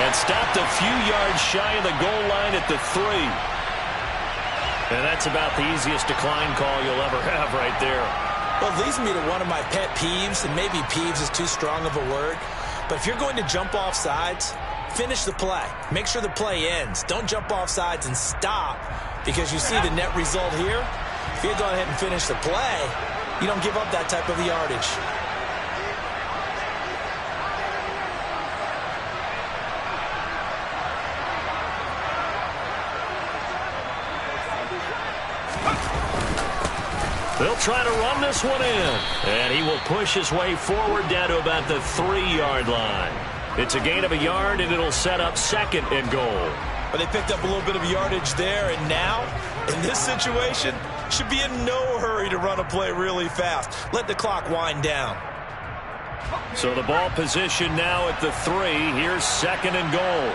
And stopped a few yards shy of the goal line at the 3. And that's about the easiest decline call you'll ever have right there. Well, it leads me to one of my pet peeves, and maybe peeves is too strong of a word. But if you're going to jump off sides, finish the play. Make sure the play ends. Don't jump off sides and stop because you see the net result here. If you go ahead and finish the play, you don't give up that type of yardage. They'll try to run this one in. And he will push his way forward down to about the 3-yard line. It's a gain of a yard, and it'll set up 2nd and goal. But they picked up a little bit of yardage there, and now, in this situation, should be in no hurry to run a play really fast. Let the clock wind down. So the ball position now at the 3. Here's 2nd and goal.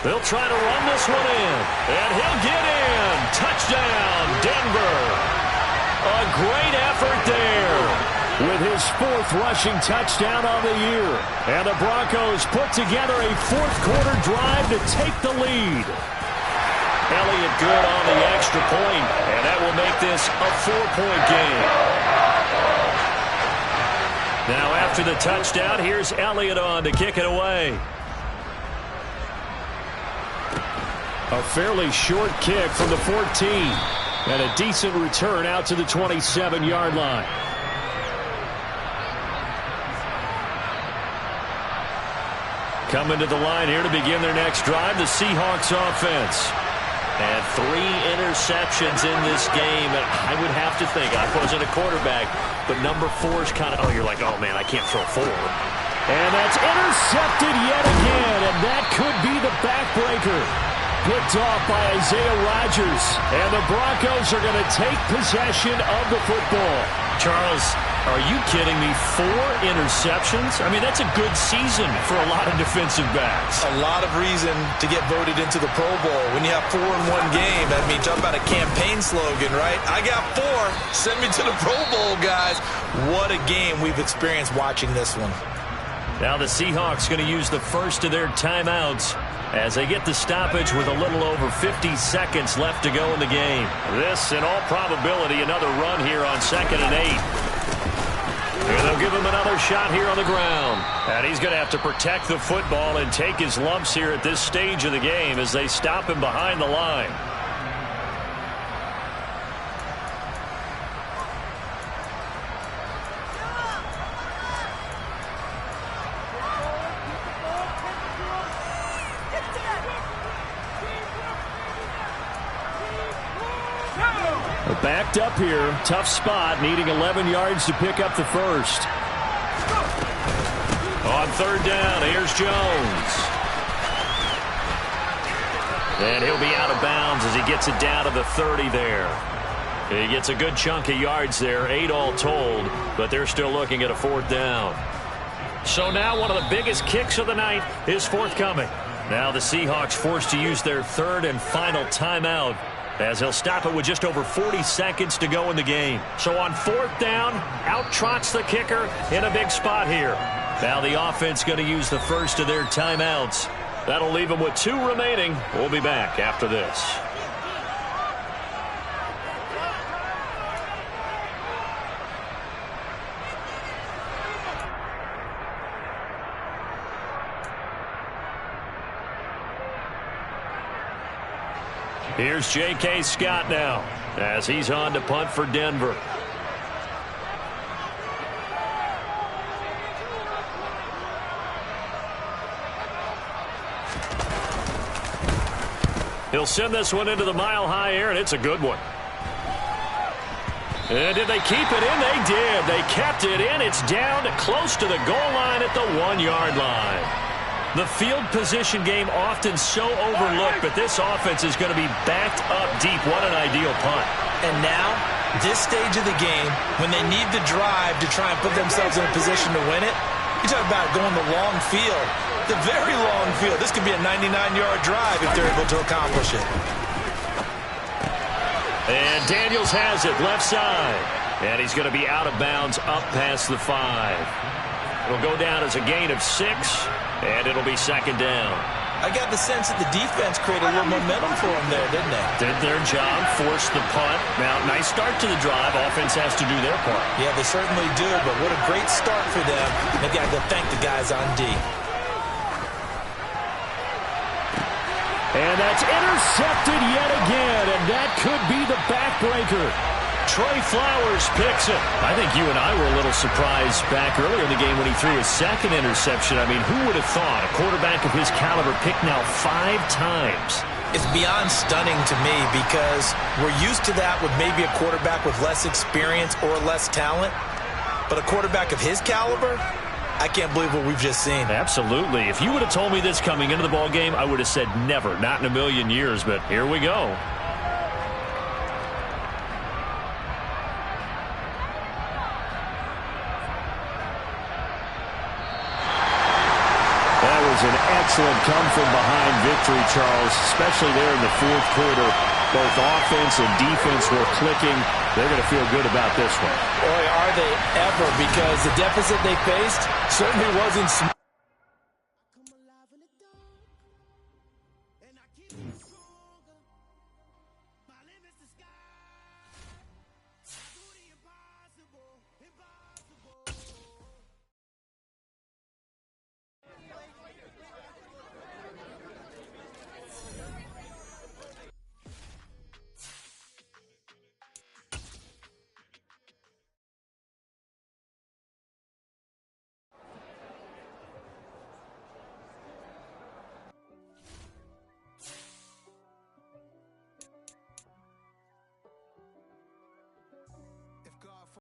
They'll try to run this one in, and he'll get in. Touchdown, Denver. A great effort there with his 4th rushing touchdown on the year. And the Broncos put together a 4th-quarter drive to take the lead. Elliott good on the extra point, and that will make this a 4-point game. Now after the touchdown, here's Elliott on to kick it away. A fairly short kick from the 14. And a decent return out to the 27-yard line. Coming to the line here to begin their next drive, the Seahawks offense. And 3 interceptions in this game. And I would have to think, I wasn't a quarterback, but number 4 is kind of, you're like, oh, man, I can't throw 4. And that's intercepted yet again, and that could be the backbreaker. Picked off by Isaiah Rodgers, and the Broncos are going to take possession of the football. Charles, are you kidding me? 4 interceptions? I mean, that's a good season for a lot of defensive backs. A lot of reason to get voted into the Pro Bowl. When you have 4 in one game, I mean, talk about a campaign slogan, right? I got 4. Send me to the Pro Bowl, guys. What a game we've experienced watching this one. Now the Seahawks going to use the first of their timeouts as they get the stoppage with a little over 50 seconds left to go in the game. This, in all probability, another run here on 2nd and 8. And they'll give him another shot here on the ground. And he's going to have to protect the football and take his lumps here at this stage of the game as they stop him behind the line. Backed up here, tough spot, needing 11 yards to pick up the first. On 3rd down, here's Jones. And he'll be out of bounds as he gets it down to the 30 there. He gets a good chunk of yards there, 8 all told, but they're still looking at a 4th down. So now one of the biggest kicks of the night is forthcoming. Now the Seahawks forced to use their 3rd and final timeout, as he'll stop it with just over 40 seconds to go in the game. So on 4th down, out trots the kicker in a big spot here. Now the offense going to use the first of their timeouts. That'll leave them with 2 remaining. We'll be back after this. Here's J.K. Scott now as he's on to punt for Denver. He'll send this one into the mile-high air, and it's a good one. And did they keep it in? They did. They kept it in. It's down close to the goal line at the 1-yard line. The field position game often so overlooked, but this offense is going to be backed up deep. What an ideal punt. And now, this stage of the game, when they need the drive to try and put themselves in a position to win it, you talk about going the long field, the very long field. This could be a 99-yard drive if they're able to accomplish it. And Daniels has it, left side. And he's going to be out of bounds up past the 5. It'll go down as a gain of 6, and it'll be second down. I got the sense that the defense created a little momentum for them there, didn't they? Did their job, forced the punt. Now, nice start to the drive. Offense has to do their part. Yeah, they certainly do, but what a great start for them. They got to thank the guys on D. And that's intercepted yet again, and that could be the backbreaker. Trey Flowers picks it. I think you and I were a little surprised back earlier in the game when he threw his second interception. I mean, who would have thought a quarterback of his caliber picked now 5 times? It's beyond stunning to me because we're used to that with maybe a quarterback with less experience or less talent. But a quarterback of his caliber, I can't believe what we've just seen. Absolutely. If you would have told me this coming into the ballgame, I would have said never, not in a million years. But here we go. An excellent come-from-behind victory, Charles, especially there in the fourth quarter. Both offense and defense were clicking. They're going to feel good about this one. Boy, are they ever, because the deficit they faced certainly wasn't small.